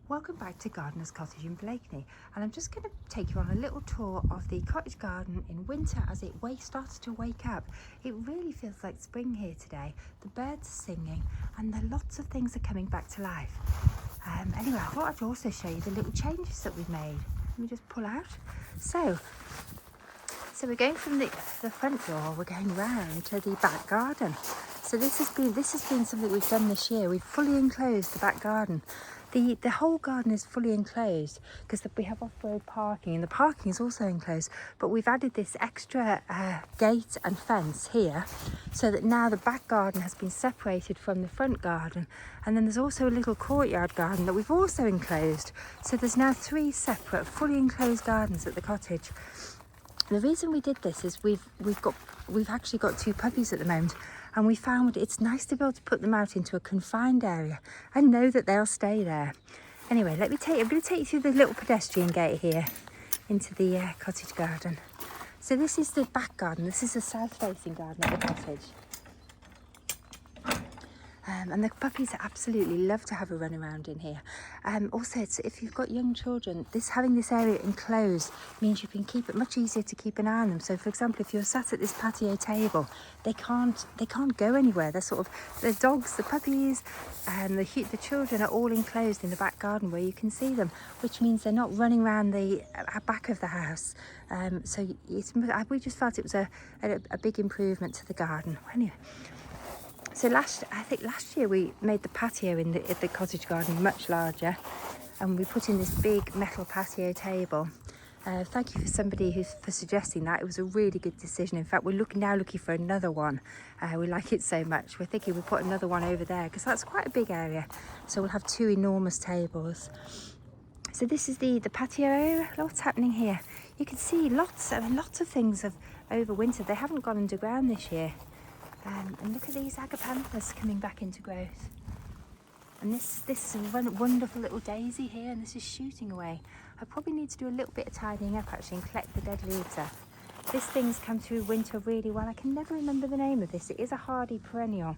Welcome back to Gardeners Cottage in Blakeney, and I'm just going to take you on a little tour of the cottage garden in winter as it starts to wake up. It really feels like spring here today. The birds are singing and lots of things are coming back to life. Anyway, I thought I'd also show you the little changes that we've made. Let me just pull out. So we're going from the front door, we're going round to the back garden. So this has been something we've done this year. We've fully enclosed the back garden. The whole garden is fully enclosed because we have off-road parking, and the parking is also enclosed, but we've added this extra gate and fence here so that now the back garden has been separated from the front garden. And then there's also a little courtyard garden that we've also enclosed. So there's now 3 separate fully enclosed gardens at the cottage. The reason we did this is we've actually got 2 puppies at the moment, and we found it's nice to be able to put them out into a confined area and know that they'll stay there. Anyway, I'm going to take you through the little pedestrian gate here into the cottage garden. So this is the back garden. This is the south-facing garden of the cottage. And the puppies absolutely love to have a run around in here. Also, if you've got young children, having this area enclosed means you can keep it much easier to keep an eye on them. So, for example, if you're sat at this patio table, they can't go anywhere. The dogs, the puppies, and the children are all enclosed in the back garden where you can see them, which means they're not running around the back of the house. So we just felt it was a big improvement to the garden. Anyway. So last year we made the patio in the cottage garden much larger, and we put in this big metal patio table. Thank you for somebody for suggesting that. It was a really good decision. In fact, we're now looking for another one. We like it so much. We're thinking we'll put another one over there because that's quite a big area. So we'll have 2 enormous tables. So this is the patio area. What's happening here? You can see lots of things over winter. They haven't gone underground this year. And look at these agapanthus coming back into growth. And this is a wonderful little daisy here, and this is shooting away. I probably need to do a little bit of tidying up actually and collect the dead leaves up. This thing's come through winter really well. I can never remember the name of this. It is a hardy perennial,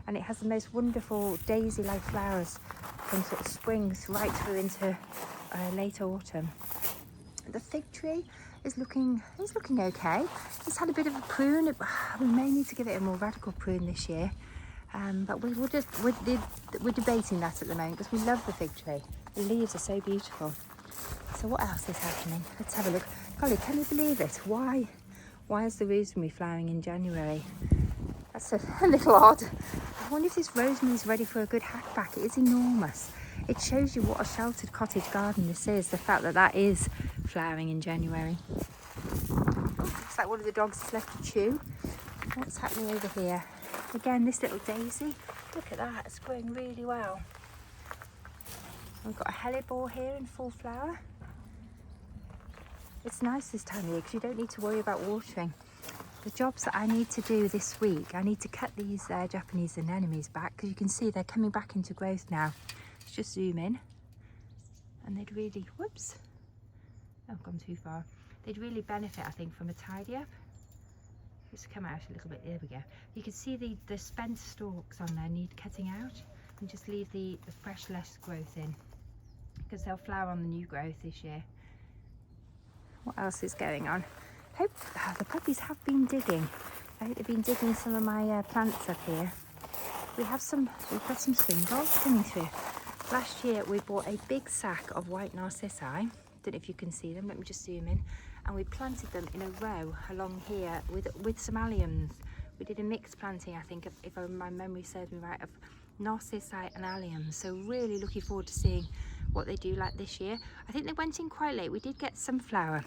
and it has the most wonderful daisy-like flowers from sort of spring right through into late autumn. The fig tree is looking okay. It's had a bit of a prune. We may need to give it a more radical prune this year, but we're debating that at the moment because we love the fig tree. The leaves are so beautiful. So what else is happening? Let's have a look. Golly, can you believe it? Why is the rosemary flowering in January? That's a little odd. I wonder if this rosemary is ready for a good hackback. It is enormous. It shows you what a sheltered cottage garden this is, the fact that is flowering in January. Looks like one of the dogs has left to chew. What's happening over here? Again, this little daisy. Look at that, it's growing really well. We've got a hellebore here in full flower. It's nice this time of year because you don't need to worry about watering. The jobs that I need to do this week, I need to cut these Japanese anemones back because you can see they're coming back into growth now. Let's just zoom in, and they'd really, whoops, I've gone too far. They'd really benefit, I think, from a tidy up. Just come out a little bit, there we go. You can see the spent stalks on there need cutting out, and just leave the fresh, less growth in because they'll flower on the new growth this year. What else is going on? The puppies have been digging. I think they've been digging some of my plants up here. We've got some springballs coming through. Last year we bought a big sack of white narcissi. Don't know if you can see them. Let me just zoom in. And we planted them in a row along here with some alliums. We did a mixed planting, I think, if my memory serves me right, of narcissi and alliums. So really looking forward to seeing what they do like this year. I think they went in quite late. We did get some flower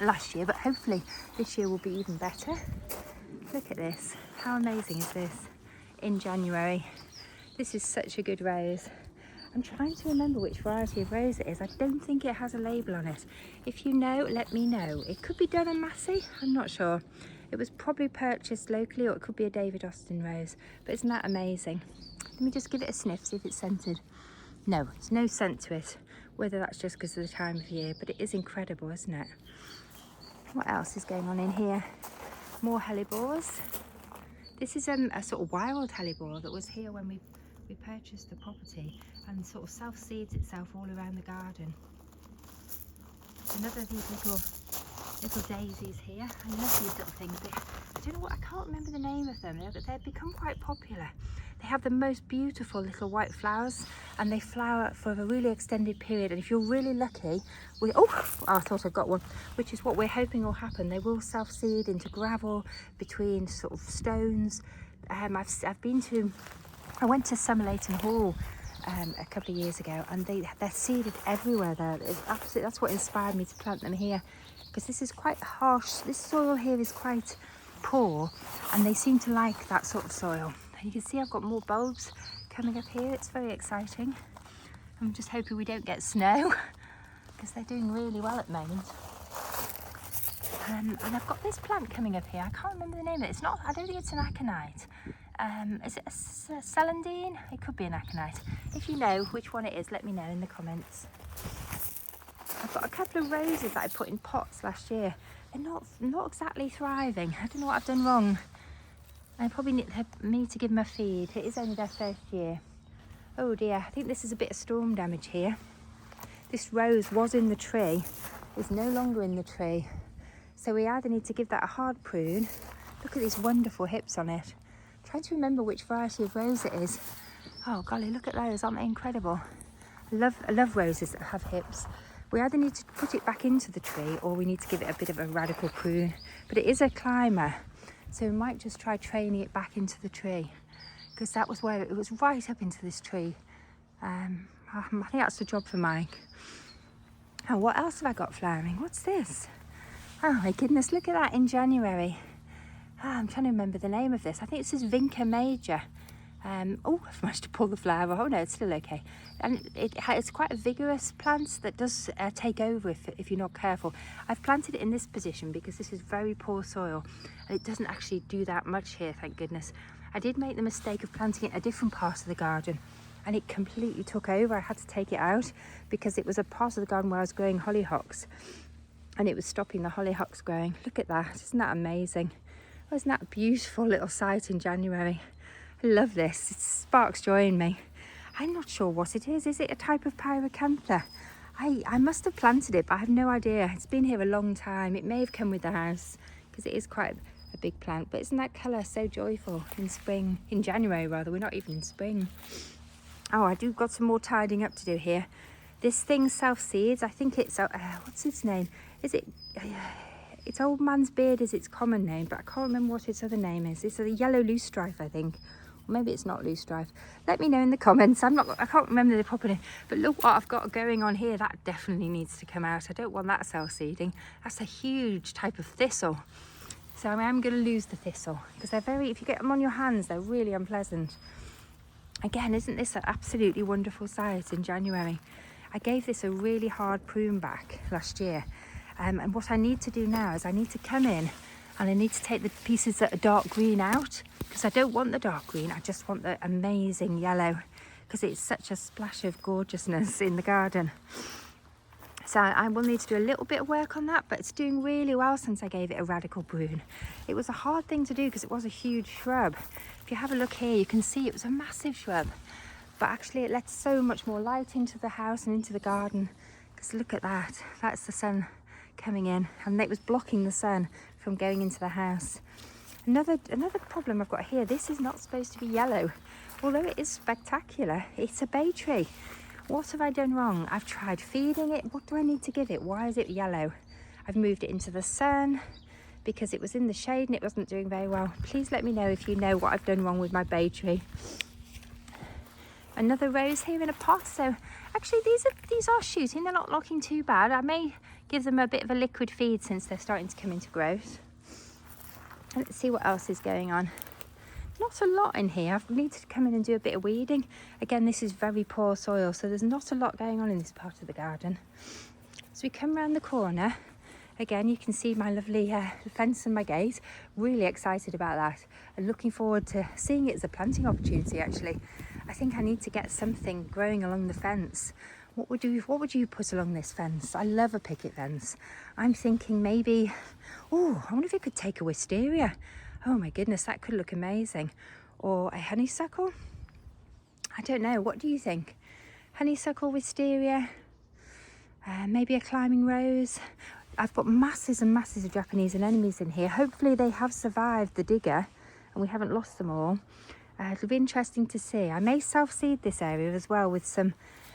last year, but hopefully this year will be even better. Look at this. How amazing is this in January? This is such a good rose. I'm trying to remember which variety of rose it is. I don't think it has a label on it. If you know, let me know. It could be Durham Massey, I'm not sure. It was probably purchased locally, or it could be a David Austin rose, but isn't that amazing? Let me just give it a sniff, see if it's scented. No, there's no scent to it, whether that's just because of the time of year, but it is incredible, isn't it? What else is going on in here? More hellebores. This is a sort of wild hellebore that was here when we we purchased the property and sort of self-seeds itself all around the garden. Another of these little daisies here. I love these little things. I don't know what, I can't remember the name of them, but they've become quite popular. They have the most beautiful little white flowers, and they flower for a really extended period. And if you're really lucky, I thought I'd got one, which is what we're hoping will happen. They will self-seed into gravel between sort of stones. I went to Somerleyton Hall a couple of years ago, and they're seeded everywhere there. That's what inspired me to plant them here, because this is quite harsh. This soil here is quite poor, and they seem to like that sort of soil. And you can see I've got more bulbs coming up here. It's very exciting. I'm just hoping we don't get snow because they're doing really well at the moment. And I've got this plant coming up here. I can't remember the name of it. It's not, I don't think it's an aconite. Is it a celandine? It could be an aconite. If you know which one it is, let me know in the comments. I've got a couple of roses that I put in pots last year. They're not exactly thriving. I don't know what I've done wrong. I probably need to give them a feed. It is only their first year. Oh dear, I think this is a bit of storm damage here. This rose was in the tree, is no longer in the tree. So we either need to give that a hard prune. Look at these wonderful hips on it. I'm trying to remember which variety of rose it is. Oh golly, look at those, aren't they incredible? I love roses that have hips. We either need to put it back into the tree or we need to give it a bit of a radical prune. But it is a climber, so we might just try training it back into the tree, because that was where it was, right up into this tree. I think that's the job for Mike. Oh, what else have I got flowering? What's this? Oh my goodness, look at that in January. I'm trying to remember the name of this. I think it says Vinca Major. I've managed to pull the flower. Oh no, it's still okay. And it's quite a vigorous plant that does take over if you're not careful. I've planted it in this position because this is very poor soil and it doesn't actually do that much here, thank goodness. I did make the mistake of planting it in a different part of the garden and it completely took over. I had to take it out because it was a part of the garden where I was growing hollyhocks and it was stopping the hollyhocks growing. Look at that, isn't that amazing? Oh, isn't that a beautiful little sight in January? I love this, it sparks joy in me. I'm not sure what it is. Is it a type of pyracantha? I must have planted it, but I have no idea. It's been here a long time. It may have come with the house because it is quite a big plant, but isn't that colour so joyful in spring, in January rather, we're not even in spring. Oh, I do got some more tidying up to do here. This thing self-seeds, I think it's, what's its name? Is it, it's Old Man's Beard is its common name, but I can't remember what its other name is. It's a yellow loosestrife, I think. Or maybe it's not loosestrife. Let me know in the comments. I can't remember the proper name, but look what I've got going on here. That definitely needs to come out. I don't want that self-seeding. That's a huge type of thistle. So I am going to lose the thistle because they're if you get them on your hands, they're really unpleasant. Again, isn't this an absolutely wonderful sight in January? I gave this a really hard prune back last year. And what I need to do now is I need to come in and I need to take the pieces that are dark green out because I don't want the dark green. I just want the amazing yellow because it's such a splash of gorgeousness in the garden. So I will need to do a little bit of work on that, but it's doing really well since I gave it a radical prune. It was a hard thing to do because it was a huge shrub. If you have a look here, you can see it was a massive shrub, but actually it lets so much more light into the house and into the garden. Because look at that, that's the sun coming in and it was blocking the sun from going into the house. Another problem I've got here, this is not supposed to be yellow. Although it is spectacular, it's a bay tree. What have I done wrong? I've tried feeding it. What do I need to give it? Why is it yellow? I've moved it into the sun because it was in the shade and it wasn't doing very well. Please let me know if you know what I've done wrong with my bay tree. Another rose here in a pot. So actually these are shooting. They're not looking too bad. I may give them a bit of a liquid feed since they're starting to come into growth. And let's see what else is going on. Not a lot in here. I need to come in and do a bit of weeding. Again, this is very poor soil, so there's not a lot going on in this part of the garden. So we come around the corner. Again, you can see my lovely fence and my gate. Really excited about that and looking forward to seeing it as a planting opportunity, actually. I think I need to get something growing along the fence. What would you put along this fence? I love a picket fence. I'm thinking maybe, I wonder if it could take a wisteria. Oh my goodness, that could look amazing. Or a honeysuckle. I don't know, what do you think? Honeysuckle, wisteria, maybe a climbing rose. I've got masses and masses of Japanese anemones in here. Hopefully they have survived the digger and we haven't lost them all. It'll be interesting to see. I may self-seed this area as well with some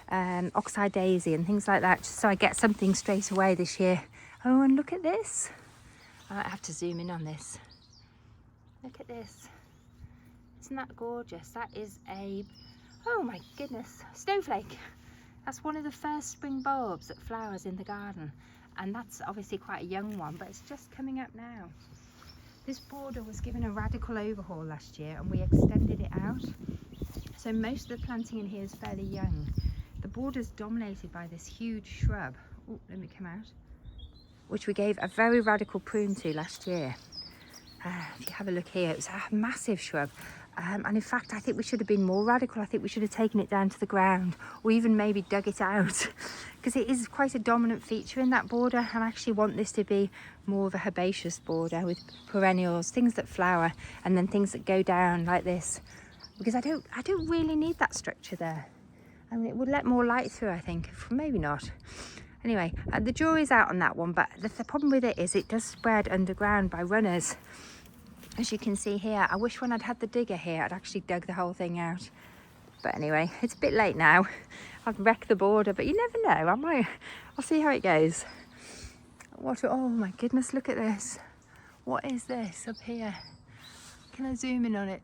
oxeye daisy and things like that, just so I get something straight away this year. Oh, and look at this. I might have to zoom in on this. Look at this. Isn't that gorgeous? That is a, oh my goodness, snowflake. That's one of the first spring bulbs that flowers in the garden. And that's obviously quite a young one, but it's just coming up now. This border was given a radical overhaul last year and we extended it out. So most of the planting in here is fairly young. The border is dominated by this huge shrub. Oh, let me come out. Which we gave a very radical prune to last year. If you have a look here, it was a massive shrub. And in fact, I think we should have been more radical. I think we should have taken it down to the ground or even maybe dug it out because it is quite a dominant feature in that border. And I actually want this to be more of a herbaceous border with perennials, things that flower and then things that go down like this, because I don't really need that structure there. I mean, it would let more light through, I think, maybe not. Anyway, the jury's out on that one, but the problem with it is it does spread underground by runners. As you can see here, I wish when I'd had the digger here, I'd actually dug the whole thing out. But anyway, it's a bit late now. I've wrecked the border, but you never know. I'll see how it goes. Oh my goodness, look at this. What is this up here? Can I zoom in on it?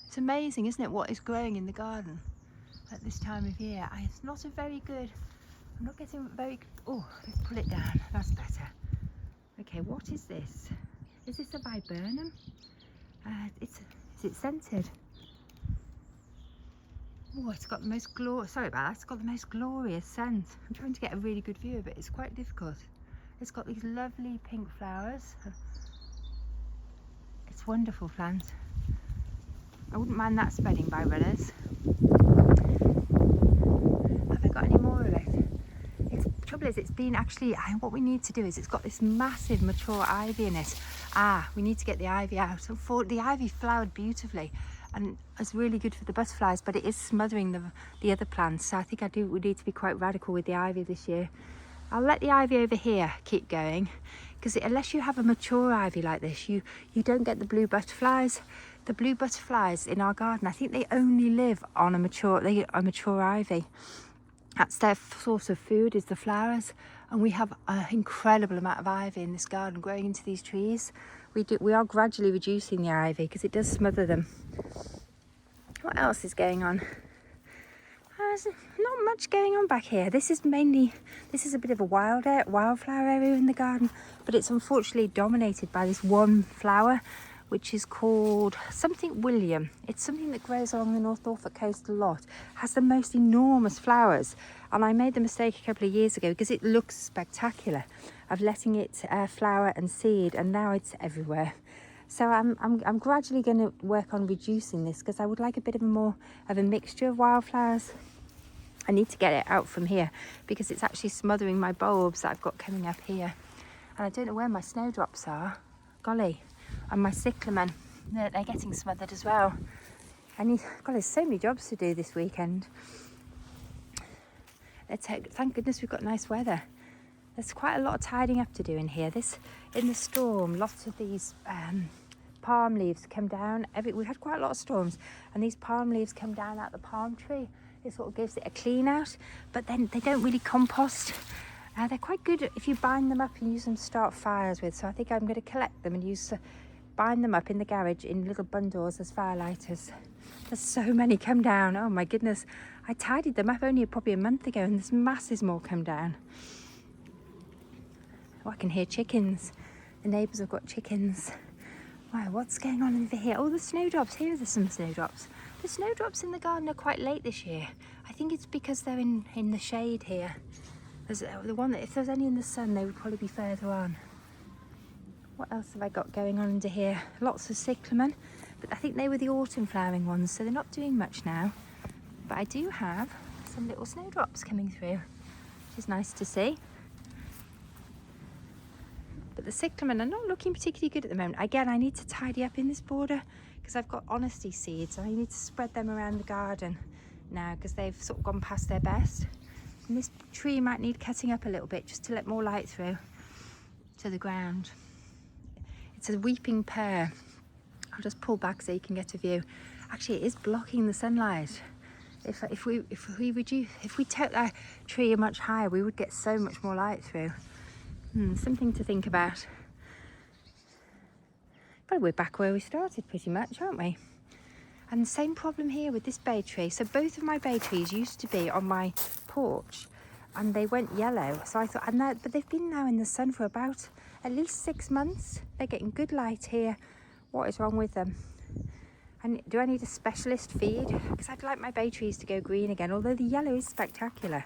It's amazing, isn't it, what is growing in the garden at this time of year. It's not a very good, I'm not getting very, oh, let's pull it down, that's better. Okay, what is this? Is this a viburnum? Is it scented? Oh, it's got the most sorry about that, it's got the most glorious scent. I'm trying to get a really good view of it, it's quite difficult. It's got these lovely pink flowers. It's a wonderful plant. I wouldn't mind that spreading by runners. Have I got any more of it? The trouble is, it's been actually, what we need to do is it's got this massive mature ivy in it. We need to get the ivy out. The ivy flowered beautifully and it's really good for the butterflies, but it is smothering the other plants. So I think we need to be quite radical with the ivy this year. I'll let the ivy over here keep going, because unless you have a mature ivy like this, you don't get the blue butterflies. The blue butterflies in our garden, I think they only live on a mature ivy. That's their source of food, is the flowers. And we have an incredible amount of ivy in this garden growing into these trees. We are gradually reducing the ivy because it does smother them. What else is going on? There's not much going on back here. This is a bit of a wildflower area in the garden, but it's unfortunately dominated by this one flower, which is called something William. It's something that grows along the North Norfolk coast a lot. Has the most enormous flowers. And I made the mistake a couple of years ago because it looks spectacular of letting it flower and seed, and now it's everywhere. So I'm gradually going to work on reducing this because I would like a bit more of a mixture of wildflowers. I need to get it out from here because it's actually smothering my bulbs that I've got coming up here. And I don't know where my snowdrops are. Golly. And my cyclamen, they're getting smothered as well. God, there's so many jobs to do this weekend. Thank goodness we've got nice weather. There's quite a lot of tidying up to do in here. In the storm, lots of these palm leaves come down. We had quite a lot of storms, and these palm leaves come down out the palm tree. It sort of gives it a clean out, but then they don't really compost. They're quite good if you bind them up and use them to start fires with. So I think I'm going to collect them and bind them up in the garage in little bundles as firelighters. There's so many come down. Oh my goodness. I tidied them up only probably a month ago and there's masses more come down. Oh, I can hear chickens. The neighbours have got chickens. Wow, what's going on over here? Oh, the snowdrops. Here are some snowdrops. The snowdrops in the garden are quite late this year. I think it's because they're in the shade here. There's the one that if there was any in the sun, they would probably be further on. What else have I got going on under here? Lots of cyclamen, but I think they were the autumn flowering ones, so they're not doing much now. But I do have some little snowdrops coming through, which is nice to see. But the cyclamen are not looking particularly good at the moment. Again, I need to tidy up in this border because I've got honesty seeds and I need to spread them around the garden now because they've sort of gone past their best. And this tree might need cutting up a little bit just to let more light through to the ground. It's a weeping pear. I'll just pull back so you can get a view. Actually, it is blocking the sunlight. If we took that tree much higher, we would get so much more light through. Something to think about. But we're back where we started pretty much, aren't we? And the same problem here with this bay tree. So both of my bay trees used to be on my porch and they went yellow. So I thought, but they've been now in the sun for about at least 6 months. They're getting good light here. What is wrong with them? And do I need a specialist feed? Because I'd like my bay trees to go green again, although the yellow is spectacular.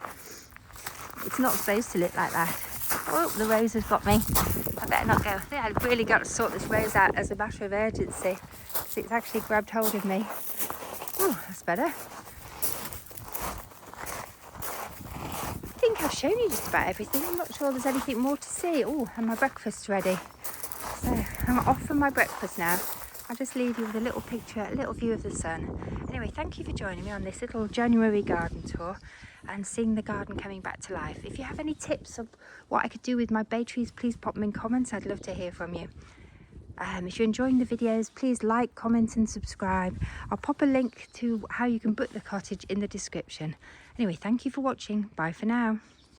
It's not supposed to look like that. Oh, the rose has got me. I better not go. I think I've really got to sort this rose out as a matter of urgency because it's actually grabbed hold of me. Oh, that's better. I think I've shown you just about everything. I'm not sure there's anything more to see. Oh, and my breakfast's ready. So I'm off for my breakfast now. I'll just leave you with a little picture, a little view of the sun. Anyway, thank you for joining me on this little January garden tour and seeing the garden coming back to life. If you have any tips of what I could do with my bay trees, please pop them in comments. I'd love to hear from you. If you're enjoying the videos, please like, comment and subscribe. I'll pop a link to how you can book the cottage in the description. Anyway, thank you for watching. Bye for now.